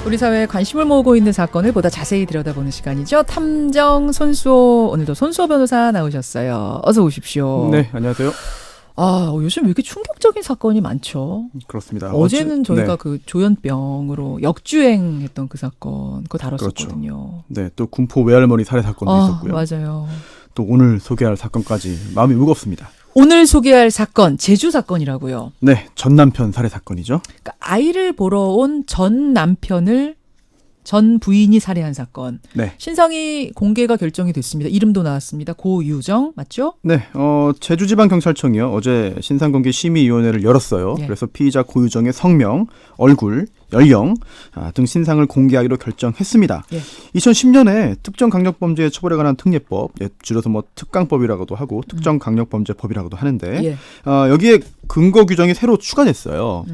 우리 사회에 관심을 모으고 있는 사건을 보다 자세히 들여다보는 시간이죠. 탐정 손수호, 오늘도 손수호 변호사 나오셨어요. 어서 오십시오. 네, 안녕하세요. 요즘 왜 이렇게 충격적인 사건이 많죠? 그렇습니다. 어제는 저희가 네. 그 조현병으로 역주행했던 그 사건 그거 다뤘었거든요. 그렇죠. 네, 또 군포 외할머니 살해 사건도 있었고요. 맞아요. 또 오늘 소개할 사건까지 마음이 무겁습니다. 오늘 소개할 사건, 제주 사건이라고요. 네, 전 남편 살해 사건이죠. 그러니까 아이를 보러 온 전 남편을 전 부인이 살해한 사건. 네. 신상이 공개가 결정이 됐습니다. 이름도 나왔습니다. 고유정 맞죠? 네, 제주지방경찰청이요. 어제 신상공개 심의위원회를 열었어요. 예. 그래서 피의자 고유정의 성명, 얼굴, 연령 등 신상을 공개하기로 결정했습니다. 예. 2010년에 특정강력범죄 처벌에 관한 특례법, 줄여서 특강법이라고도 하고 특정강력범죄법이라고도 하는데 예. 여기에 근거 규정이 새로 추가됐어요.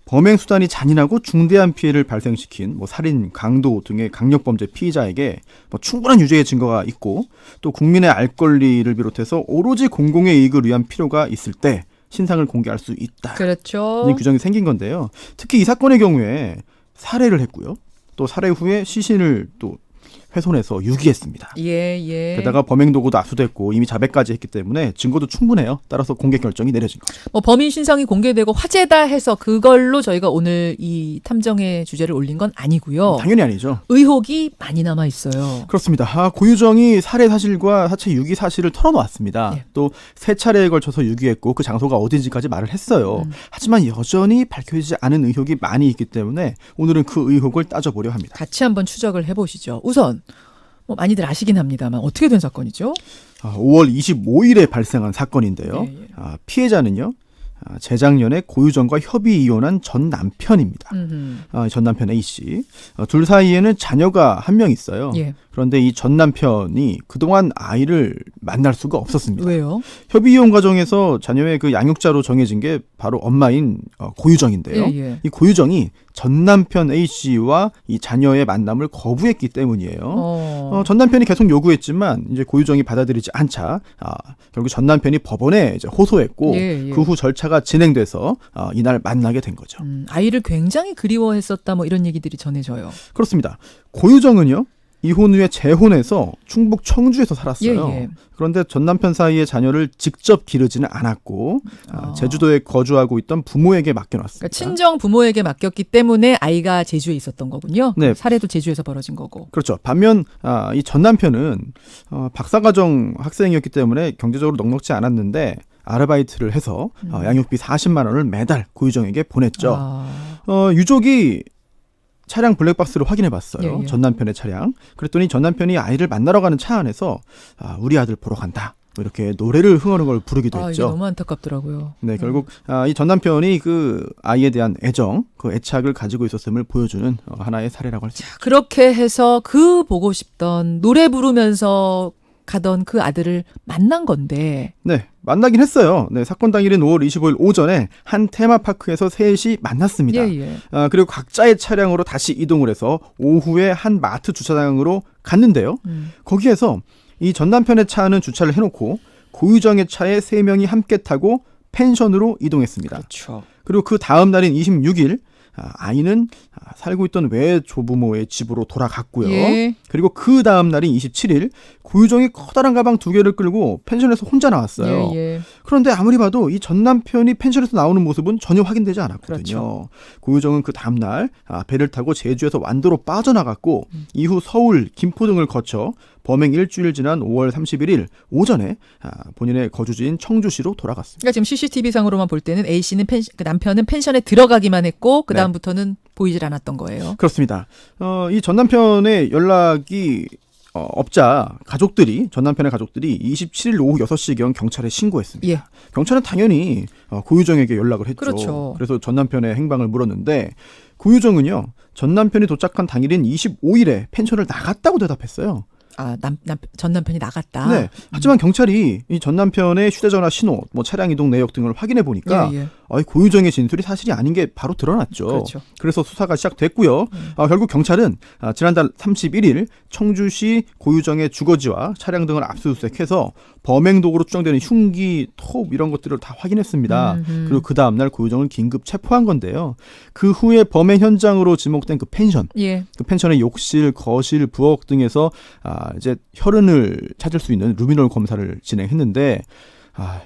범행 수단이 잔인하고 중대한 피해를 발생시킨 살인, 강도 등의 강력범죄 피의자에게 충분한 유죄의 증거가 있고 또 국민의 알 권리를 비롯해서 오로지 공공의 이익을 위한 필요가 있을 때 신상을 공개할 수 있다. 그렇죠. 이 규정이 생긴 건데요. 특히 이 사건의 경우에 살해를 했고요. 또 살해 후에 시신을 또 훼손해서 유기했습니다. 예. 게다가 범행 도구도 압수됐고 이미 자백까지 했기 때문에 증거도 충분해요. 따라서 공개 결정이 내려진 거죠. 범인 신상이 공개되고 화제다 해서 그걸로 저희가 오늘 이 탐정의 주제를 올린 건 아니고요. 당연히 아니죠. 의혹이 많이 남아 있어요. 그렇습니다. 고유정이 살해 사실과 사체 유기 사실을 털어놓았습니다. 예. 또 세 차례에 걸쳐서 유기했고 그 장소가 어딘지까지 말을 했어요. 하지만 여전히 밝혀지지 않은 의혹이 많이 있기 때문에 오늘은 그 의혹을 따져보려 합니다. 같이 한번 추적을 해보시죠. 우선 많이들 아시긴 합니다만 어떻게 된 사건이죠? 5월 25일에 발생한 사건인데요. 예. 피해자는요. 재작년에 고유정과 협의 이혼한 전 남편입니다. 전 남편 A씨. 둘 사이에는 자녀가 한 명 있어요. 예. 그런데 이 전 남편이 그동안 아이를 만날 수가 없었습니다. 왜요? 협의 이혼 과정에서 자녀의 그 양육자로 정해진 게 바로 엄마인 고유정인데요. 예. 이 고유정이 전 남편 A씨와 이 자녀의 만남을 거부했기 때문이에요. 전 남편이 계속 요구했지만 이제 고유정이 받아들이지 않자 결국 전 남편이 법원에 이제 호소했고 예. 그 후 절차가 진행돼서 이날 만나게 된 거죠. 아이를 굉장히 그리워했었다 이런 얘기들이 전해져요. 그렇습니다. 고유정은요. 이혼 후에 재혼해서 충북 청주에서 살았어요. 예. 그런데 전 남편 사이의 자녀를 직접 기르지는 않았고 제주도에 거주하고 있던 부모에게 맡겨놨습니다. 그러니까 친정 부모에게 맡겼기 때문에 아이가 제주에 있었던 거군요. 네. 살해도 제주에서 벌어진 거고. 그렇죠. 반면 이 전 남편은 박사과정 학생이었기 때문에 경제적으로 넉넉지 않았는데 아르바이트를 해서 양육비 40만 원을 매달 고유정에게 보냈죠. 유족이 차량 블랙박스를 확인해봤어요. 예. 전 남편의 차량. 그랬더니 전 남편이 아이를 만나러 가는 차 안에서 우리 아들 보러 간다. 이렇게 노래를 흥하는 걸 부르기도 이게 했죠. 너무 안타깝더라고요. 네, 결국 이 전 남편이 그 아이에 대한 애정, 그 애착을 가지고 있었음을 보여주는 하나의 사례라고 할 수 있죠. 그렇게 해서 그 보고 싶던 노래 부르면서 가던 그 아들을 만난 건데. 네, 만나긴 했어요. 네, 사건 당일인 5월 25일 오전에 한 테마파크에서 셋이 만났습니다. 예. 그리고 각자의 차량으로 다시 이동을 해서 오후에 한 마트 주차장으로 갔는데요. 거기에서 이 전 남편의 차는 주차를 해놓고 고유정의 차에 3명이 함께 타고 펜션으로 이동했습니다. 그렇죠. 그리고 그 다음 날인 26일 아이는 살고 있던 외조부모의 집으로 돌아갔고요. 예. 그리고 그 다음 날인 27일 고유정이 커다란 가방 2개를 끌고 펜션에서 혼자 나왔어요. 예. 그런데 아무리 봐도 이 전 남편이 펜션에서 나오는 모습은 전혀 확인되지 않았거든요. 그렇죠. 고유정은 그 다음 날 배를 타고 제주에서 완도로 빠져나갔고 이후 서울, 김포 등을 거쳐 범행 일주일 지난 5월 31일 오전에 본인의 거주지인 청주시로 돌아갔습니다. 그러니까 지금 CCTV상으로만 볼 때는 A씨는 그 남편은 펜션에 들어가기만 했고 그 다음부터는 보이질 않았던 거예요. 그렇습니다. 이 전 남편의 연락이 업자 전 남편의 가족들이 27일 오후 6시경 경찰에 신고했습니다. 예. 경찰은 당연히 고유정에게 연락을 했죠. 그렇죠. 그래서 전 남편의 행방을 물었는데 고유정은요. 전 남편이 도착한 당일인 25일에 펜션을 나갔다고 대답했어요. 전 남편이 나갔다. 네. 하지만 경찰이 이 전 남편의 휴대전화 신호, 차량 이동 내역 등을 확인해 보니까 고유정의 진술이 사실이 아닌 게 바로 드러났죠. 그렇죠. 그래서 수사가 시작됐고요. 결국 경찰은 지난달 31일 청주시 고유정의 주거지와 차량 등을 압수수색해서 범행 도구로 추정되는 흉기, 톱 이런 것들을 다 확인했습니다. 그리고 그 다음날 고유정을 긴급 체포한 건데요. 그 후에 범행 현장으로 지목된 그 펜션, 예. 그 펜션의 욕실, 거실, 부엌 등에서 이제 혈흔을 찾을 수 있는 루미놀 검사를 진행했는데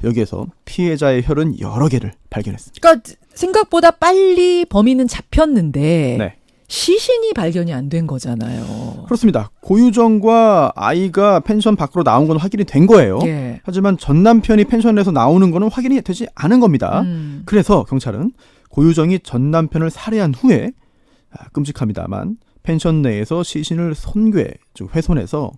여기에서 피해자의 혈흔 여러 개를 발견했습니다. 그러니까 생각보다 빨리 범인은 잡혔는데 네. 시신이 발견이 안 된 거잖아요. 그렇습니다. 고유정과 아이가 펜션 밖으로 나온 건 확인이 된 거예요. 예. 하지만 전 남편이 펜션에서 나오는 거는 확인이 되지 않은 겁니다. 그래서 경찰은 고유정이 전 남편을 살해한 후에 끔찍합니다만 펜션 내에서 시신을 즉 훼손해서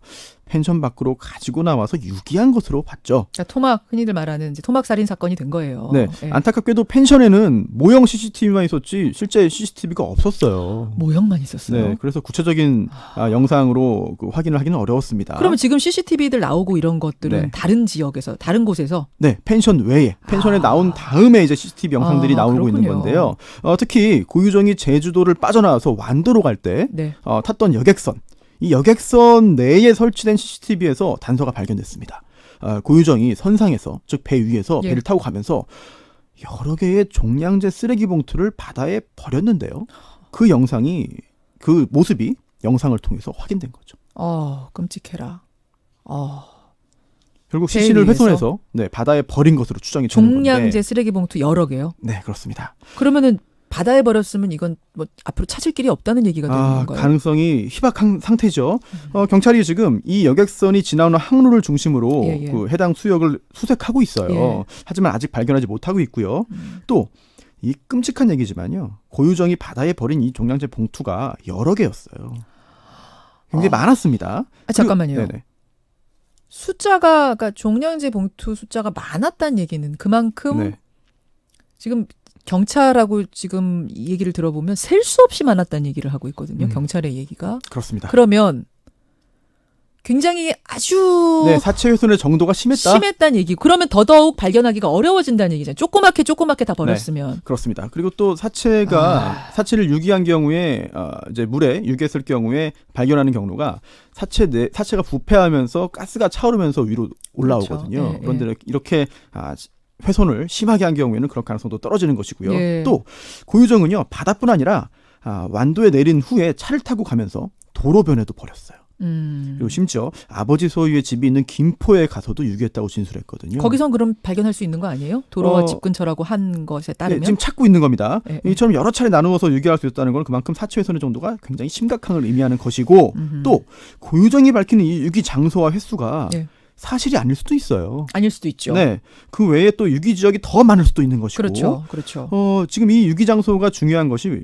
펜션 밖으로 가지고 나와서 유기한 것으로 봤죠. 그러니까 토막, 흔히들 말하는 이제 토막 살인 사건이 된 거예요. 네, 예. 안타깝게도 펜션에는 모형 CCTV만 있었지 실제 CCTV가 없었어요. 모형만 있었어요. 네, 그래서 구체적인 영상으로 확인을 하기는 어려웠습니다. 그러면 지금 CCTV들 나오고 이런 것들은 네. 다른 지역에서, 다른 곳에서 네, 펜션 외에 펜션에 나온 다음에 이제 CCTV 영상들이 나오고 그렇군요. 있는 건데요. 특히 고유정이 제주도를 빠져나와서 완도로 갈 때 네. 탔던 여객선, 이 여객선 내에 설치된 CCTV에서 단서가 발견됐습니다. 고유정이 선상에서, 즉 배 위에서 예. 배를 타고 가면서 여러 개의 종량제 쓰레기 봉투를 바다에 버렸는데요. 그 모습이 영상을 통해서 확인된 거죠. 끔찍해라. 결국 배 시신을 위에서? 훼손해서 바다에 버린 것으로 추정이 되는 건데. 종량제 쓰레기 봉투 여러 개요. 네, 그렇습니다. 그러면은 바다에 버렸으면 이건 뭐 앞으로 찾을 길이 없다는 얘기가 되는 건가요? 가능성이 희박한 상태죠. 경찰이 지금 이 여객선이 지나오는 항로를 중심으로 예, 예. 그 해당 수역을 수색하고 있어요. 예. 하지만 아직 발견하지 못하고 있고요. 또 이 끔찍한 얘기지만요. 고유정이 바다에 버린 이 종량제 봉투가 여러 개였어요. 굉장히 많았습니다. 잠깐만요. 네네. 그러니까 종량제 봉투 숫자가 많았다는 얘기는 그만큼 네. 지금 경찰하고 지금 이 얘기를 들어보면 셀 수 없이 많았다는 얘기를 하고 있거든요. 경찰의 얘기가. 그렇습니다. 그러면 굉장히 아주 네, 사체 훼손의 정도가 심했다는 얘기. 그러면 더더욱 발견하기가 어려워진다는 얘기잖아요. 조그맣게 다 버렸으면. 그렇습니다. 그리고 또 사체를 유기한 경우에 이제 물에 유기했을 경우에 발견하는 경로가 사체가 부패하면서 가스가 차오르면서 위로 올라오거든요. 그렇죠. 예, 그런데 이렇게 훼손을 심하게 한 경우에는 그런 가능성도 떨어지는 것이고요. 예. 또 고유정은요, 바다뿐 아니라 완도에 내린 후에 차를 타고 가면서 도로변에도 버렸어요. 그리고 심지어 아버지 소유의 집이 있는 김포에 가서도 유기했다고 진술했거든요. 거기선 그럼 발견할 수 있는 거 아니에요? 도로와 집 근처라고 한 것에 따르면? 네, 지금 찾고 있는 겁니다. 예, 이처럼 여러 차례 나누어서 유기할 수 있다는 건 그만큼 사체 훼손의 정도가 굉장히 심각한 걸 의미하는 것이고 또 고유정이 밝히는 이 유기 장소와 횟수가 예. 사실이 아닐 수도 있어요. 아닐 수도 있죠. 네, 그 외에 또 유기 지역이 더 많을 수도 있는 것이고. 그렇죠. 지금 이 유기 장소가 중요한 것이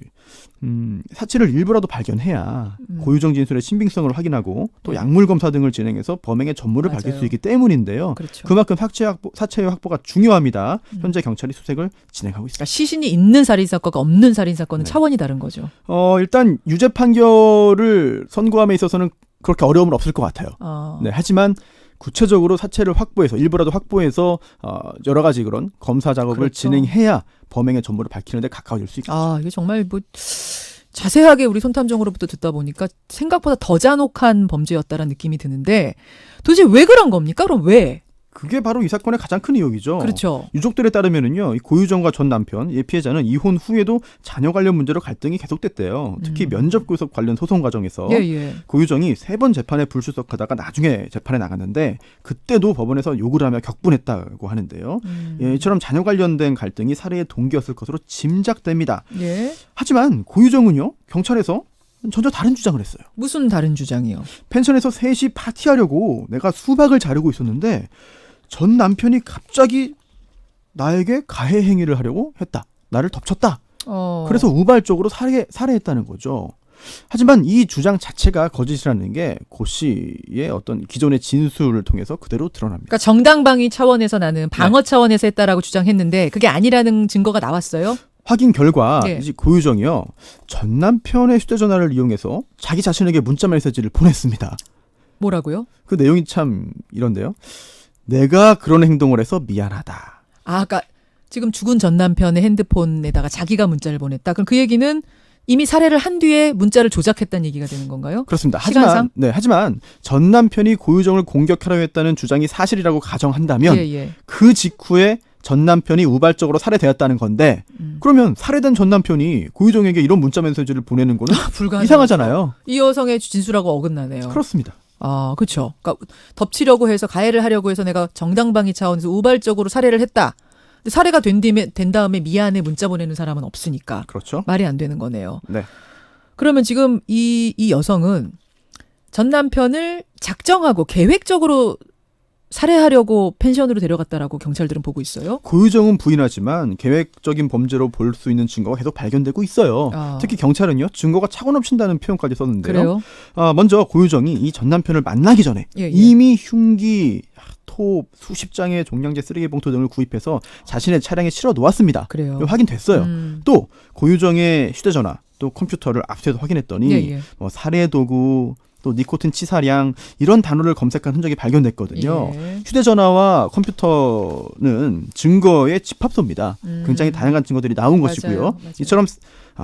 사체를 일부라도 발견해야 고유정 진술의 신빙성을 확인하고 또 약물 검사 등을 진행해서 범행의 전모를 밝힐 맞아요. 수 있기 때문인데요. 그렇죠. 그만큼 사체의 확보가 중요합니다. 현재 경찰이 수색을 진행하고 있습니다. 그러니까 시신이 있는 살인사건과 없는 살인사건은 네. 차원이 다른 거죠. 일단 유죄 판결을 선고함에 있어서는 그렇게 어려움은 없을 것 같아요. 네, 하지만 구체적으로 사체를 일부라도 확보해서 여러 가지 그런 검사 작업을 그렇죠. 진행해야 범행의 전모를 밝히는 데 가까워질 수 있겠죠. 이게 정말 자세하게 우리 손탐정으로부터 듣다 보니까 생각보다 더 잔혹한 범죄였다라는 느낌이 드는데 도대체 왜 그런 겁니까? 그럼 왜? 그게 바로 이 사건의 가장 큰 의혹이죠. 그렇죠. 유족들에 따르면은요, 이 고유정과 전 남편, 이 피해자는 이혼 후에도 자녀 관련 문제로 갈등이 계속됐대요. 특히 면접 교섭 관련 소송 과정에서 예. 고유정이 3번 재판에 불출석하다가 나중에 재판에 나갔는데 그때도 법원에서 욕을 하며 격분했다고 하는데요. 이처럼 자녀 관련된 갈등이 살해의 동기였을 것으로 짐작됩니다. 예. 하지만 고유정은요, 경찰에서 전혀 다른 주장을 했어요. 무슨 다른 주장이요? 펜션에서 셋이 파티하려고 내가 수박을 자르고 있었는데 전 남편이 갑자기 나에게 가해 행위를 하려고 했다. 나를 덮쳤다. 그래서 우발적으로 살해했다는 거죠. 하지만 이 주장 자체가 거짓이라는 게 고 씨의 어떤 기존의 진술을 통해서 그대로 드러납니다. 그러니까 정당방위 차원에서 나는 방어 차원에서 했다라고 주장했는데 그게 아니라는 증거가 나왔어요? 확인 결과 네. 이제 고유정이요, 전 남편의 휴대전화를 이용해서 자기 자신에게 문자 메시지를 보냈습니다. 뭐라고요? 그 내용이 참 이런데요. 내가 그런 행동을 해서 미안하다. 그러니까 지금 죽은 전 남편의 핸드폰에다가 자기가 문자를 보냈다. 그럼 그 얘기는 이미 살해를 한 뒤에 문자를 조작했다는 얘기가 되는 건가요? 그렇습니다. 시간상? 하지만 전 남편이 고유정을 공격하려고 했다는 주장이 사실이라고 가정한다면 예. 그 직후에 전 남편이 우발적으로 살해되었다는 건데 그러면 살해된 전 남편이 고유정에게 이런 문자 메시지를 보내는 거는 불가능. 이상하잖아요. 이 여성의 진술하고 어긋나네요. 그렇습니다. 아, 그렇죠. 그러니까 덮치려고 해서 가해를 하려고 해서 내가 정당방위 차원에서 우발적으로 살해를 했다. 근데 살해가 된 다음에 미안해 문자 보내는 사람은 없으니까 그렇죠. 말이 안 되는 거네요. 네. 그러면 지금 이 여성은 전 남편을 작정하고 계획적으로 살해하려고 펜션으로 데려갔다라고 경찰들은 보고 있어요. 고유정은 부인하지만 계획적인 범죄로 볼 수 있는 증거가 계속 발견되고 있어요. 아. 특히 경찰은요. 증거가 차고 넘친다는 표현까지 썼는데요. 그래요? 먼저 고유정이 이 전 남편을 만나기 전에 예. 이미 흉기, 톱, 수십 장의 종량제 쓰레기 봉투 등을 구입해서 자신의 차량에 실어 놓았습니다. 그래요. 확인됐어요. 또 고유정의 휴대전화, 또 컴퓨터를 압수해서 확인했더니 예. 살해 도구, 또 니코틴 치사량 이런 단어를 검색한 흔적이 발견됐거든요. 예. 휴대전화와 컴퓨터는 증거의 집합소입니다. 굉장히 다양한 증거들이 나온 것이고요. 맞아요. 이처럼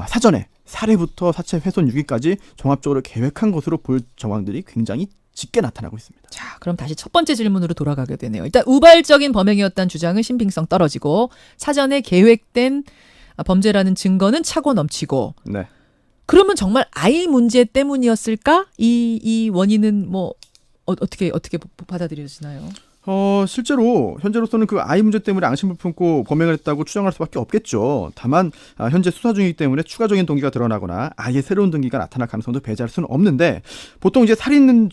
사전에 살해부터 사체 훼손 유기까지 종합적으로 계획한 것으로 볼 정황들이 굉장히 짙게 나타나고 있습니다. 자, 그럼 다시 첫 번째 질문으로 돌아가게 되네요. 일단 우발적인 범행이었다는 주장은 신빙성 떨어지고 사전에 계획된 범죄라는 증거는 차고 넘치고 네. 그러면 정말 아이 문제 때문이었을까? 이 원인은 뭐 어떻게 받아들여지나요? 실제로 현재로서는 그 아이 문제 때문에 앙심을 품고 범행을 했다고 추정할 수밖에 없겠죠. 다만 현재 수사 중이기 때문에 추가적인 동기가 드러나거나 아예 새로운 동기가 나타날 가능성도 배제할 수는 없는데 보통 이제 살인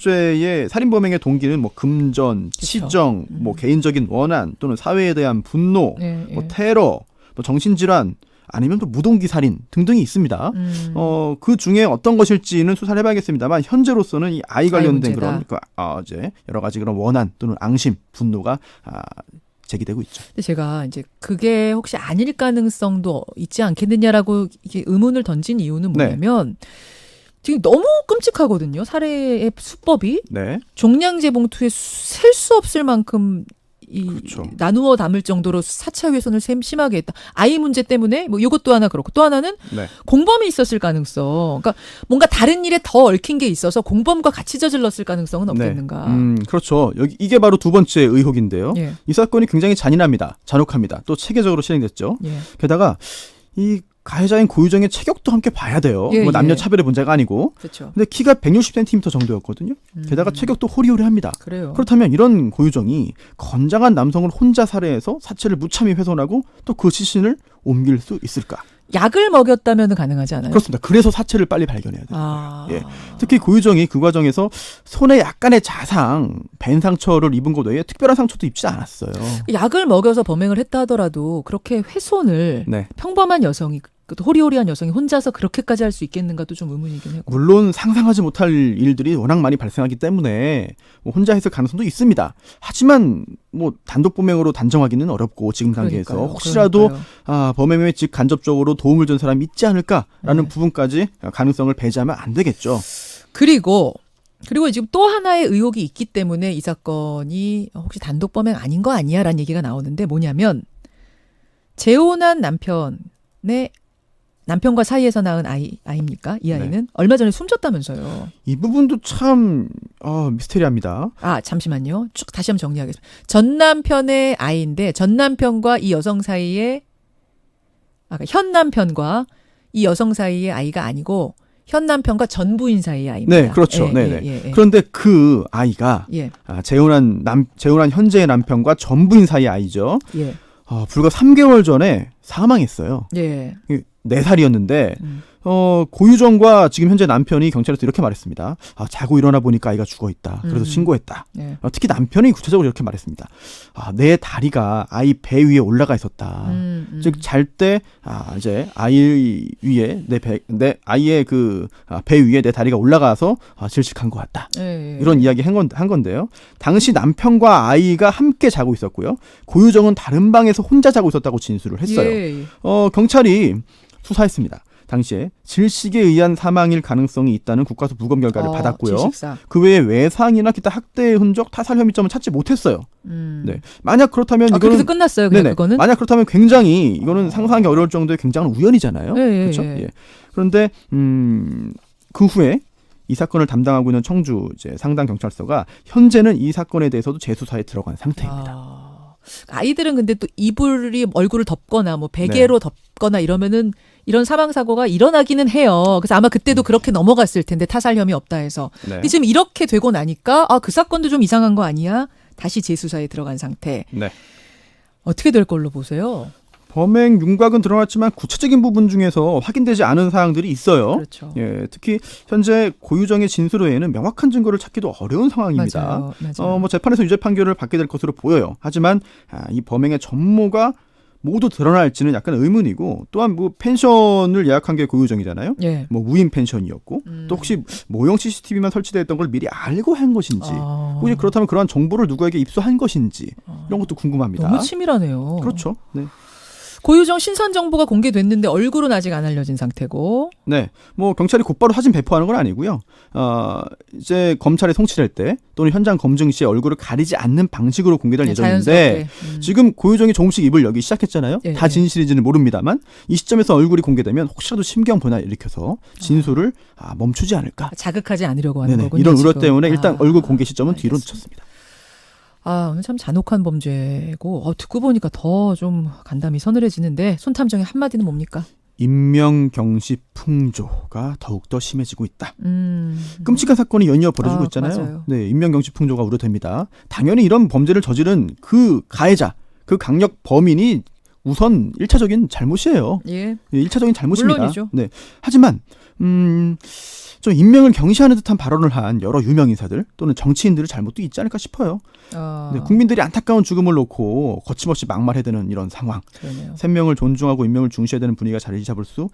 범행의 동기는 뭐 금전, 치정, 뭐 개인적인 원한 또는 사회에 대한 분노, 뭐 테러, 뭐 정신질환 아니면 또 무동기 살인 등등이 있습니다. 그 중에 어떤 것일지는 수사를 해봐야겠습니다만 현재로서는 이 아이 관련된 그런 이제 여러 가지 그런 원한 또는 앙심, 분노가 제기되고 있죠. 근데 제가 이제 그게 혹시 아닐 가능성도 있지 않겠느냐라고 이게 의문을 던진 이유는 뭐냐면 지금 너무 끔찍하거든요. 살해의 수법이 종량제 봉투에 셀 수 없을 만큼 그렇죠. 나누어 담을 정도로 사체 훼손을 심하게 했다. 아이 문제 때문에 뭐 이것도 하나 그렇고 또 하나는 공범이 있었을 가능성. 그러니까 뭔가 다른 일에 더 얽힌 게 있어서 공범과 같이 저질렀을 가능성은 없겠는가. 그렇죠. 이게 바로 두 번째 의혹인데요. 예. 이 사건이 굉장히 잔인합니다. 잔혹합니다. 또 체계적으로 실행됐죠. 예. 게다가 이 가해자인 고유정의 체격도 함께 봐야 돼요. 뭐 남녀 차별의 문제가 아니고. 그렇죠. 근데 키가 160cm 정도였거든요. 게다가 체격도 호리호리합니다. 그래요. 그렇다면 이런 고유정이 건장한 남성을 혼자 살해해서 사체를 무참히 훼손하고 또 그 시신을 옮길 수 있을까? 약을 먹였다면 가능하지 않아요? 그렇습니다. 그래서 사체를 빨리 발견해야 돼요. 예. 특히 고유정이 그 과정에서 손에 약간의 자상, 벤 상처를 입은 것 외에 특별한 상처도 입지 않았어요. 약을 먹여서 범행을 했다 하더라도 그렇게 훼손을 평범한 여성이 호리호리한 여성이 혼자서 그렇게까지 할 수 있겠는가도 좀 의문이긴 해요. 물론 상상하지 못할 일들이 워낙 많이 발생하기 때문에 혼자 했을 가능성도 있습니다. 하지만 뭐 단독 범행으로 단정하기는 어렵고 지금 단계에서 혹시라도 범행에 직간접적으로 도움을 준 사람이 있지 않을까라는 부분까지 가능성을 배제하면 안 되겠죠. 그리고 지금 또 하나의 의혹이 있기 때문에 이 사건이 혹시 단독 범행 아닌 거 아니야라는 얘기가 나오는데 뭐냐면 재혼한 남편과 사이에서 낳은 아이입니까? 이 아이는 얼마 전에 숨졌다면서요. 이 부분도 참 미스테리합니다. 잠시만요. 쭉 다시 한번 정리하겠습니다. 전 남편의 아이인데 전 남편과 이 여성 사이에 현 남편과 이 여성 사이의 아이가 아니고 현 남편과 전 부인 사이의 아이입니다. 네, 그렇죠. 그런데 그 아이가 재혼한 현재의 남편과 전 부인 사이의 아이죠. 불과 3개월 전에 사망했어요. 4살이었는데 고유정과 지금 현재 남편이 경찰에서 이렇게 말했습니다. 자고 일어나 보니까 아이가 죽어있다. 그래서 신고했다. 특히 남편이 구체적으로 이렇게 말했습니다. 내 다리가 아이 배 위에 올라가 있었다. 즉 잘 때 이제 아이 위에 내 아이의 그 배 위에 내 다리가 올라가서 질식한 것 같다. 이런 이야기 한 건데요. 당시 남편과 아이가 함께 자고 있었고요. 고유정은 다른 방에서 혼자 자고 있었다고 진술을 했어요. 경찰이 수사했습니다. 당시에 질식에 의한 사망일 가능성이 있다는 국가수 부검 결과를 받았고요. 질식사. 그 외에 외상이나 기타 학대의 흔적, 타살 혐의점은 찾지 못했어요. 네. 만약 그렇다면 이거는 그래서 끝났어요. 그냥 그거는. 만약 그렇다면 굉장히 이거는 상상하기 어려울 정도의 굉장한 우연이잖아요. 그렇죠? 예. 그런데 그 후에 이 사건을 담당하고 있는 청주 이제 상당 경찰서가 현재는 이 사건에 대해서도 재수사에 들어간 상태입니다. 아이들은 근데 또 이불이 얼굴을 덮거나 뭐 베개로 덮거나 이러면은 이런 사망 사고가 일어나기는 해요. 그래서 아마 그때도 그렇게 넘어갔을 텐데 타살 혐의 없다 해서. 근데 지금 이렇게 되고 나니까 그 사건도 좀 이상한 거 아니야? 다시 재수사에 들어간 상태. 어떻게 될 걸로 보세요? 범행 윤곽은 드러났지만 구체적인 부분 중에서 확인되지 않은 사항들이 있어요. 그렇죠. 예, 특히 현재 고유정의 진술 외에는 명확한 증거를 찾기도 어려운 상황입니다. 맞아요. 뭐 재판에서 유죄 판결을 받게 될 것으로 보여요. 하지만 이 범행의 전모가 모두 드러날지는 약간 의문이고, 또한 뭐 펜션을 예약한 게 고유정이잖아요. 예. 뭐 무인 펜션이었고 또 혹시 모형 CCTV만 설치되어 있던 걸 미리 알고 한 것인지, 혹시 그렇다면 그러한 정보를 누구에게 입수한 것인지 이런 것도 궁금합니다. 너무 치밀하네요. 그렇죠. 네. 고유정 신선 정보가 공개됐는데 얼굴은 아직 안 알려진 상태고. 네, 뭐 경찰이 곧바로 사진 배포하는 건 아니고요. 이제 검찰에 송치될 때 또는 현장 검증 시에 얼굴을 가리지 않는 방식으로 공개될 예정인데 지금 고유정이 조금씩 입을 열기 시작했잖아요. 다 진실인지는 모릅니다만 이 시점에서 얼굴이 공개되면 혹시라도 심경 변화를 일으켜서 진술을 멈추지 않을까. 자극하지 않으려고 하는 거군요. 이런 우려 때문에 일단 얼굴 공개 시점은 뒤로 늦췄습니다. 오늘 참 잔혹한 범죄고 듣고 보니까 더 좀 간담이 서늘해지는데 손탐정의 한마디는 뭡니까? 인명경시 풍조가 더욱더 심해지고 있다. 끔찍한 사건이 연이어 벌어지고 있잖아요. 맞아요. 네, 인명경시 풍조가 우려됩니다. 당연히 이런 범죄를 저지른 그 가해자, 그 강력 범인이 우선 1차적인 잘못이에요. 예. 1차적인 잘못입니다. 물론이죠. 네. 하지만 좀 인명을 경시하는 듯한 발언을 한 여러 유명 인사들 또는 정치인들의 잘못도 있지 않을까 싶어요. 네, 국민들이 안타까운 죽음을 놓고 거침없이 막말해대는 이런 상황. 그러네요. 생명을 존중하고 인명을 중시해야 되는 분위기가 자리 잡을 수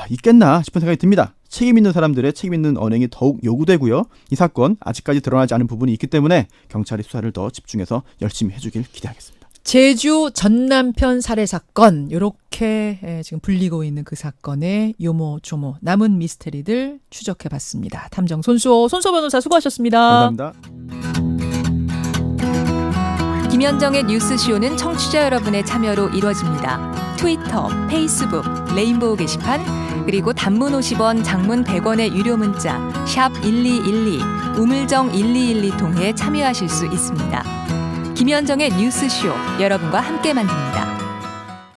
있겠나 싶은 생각이 듭니다. 책임 있는 사람들의 책임 있는 언행이 더욱 요구되고요. 이 사건 아직까지 드러나지 않은 부분이 있기 때문에 경찰이 수사를 더 집중해서 열심히 해주길 기대하겠습니다. 제주 전남편 살해 사건, 이렇게 지금 불리고 있는 그 사건의 요모조모 남은 미스테리들 추적해봤습니다. 탐정 손수호 변호사 수고하셨습니다. 감사합니다. 김현정의 뉴스쇼는 청취자 여러분의 참여로 이루어집니다. 트위터, 페이스북, 레인보우 게시판, 그리고 단문 50원, 장문 100원의 유료 문자 샵 1212, 우물정 1212 통해 참여하실 수 있습니다. 김현정의 뉴스쇼, 여러분과 함께 만듭니다.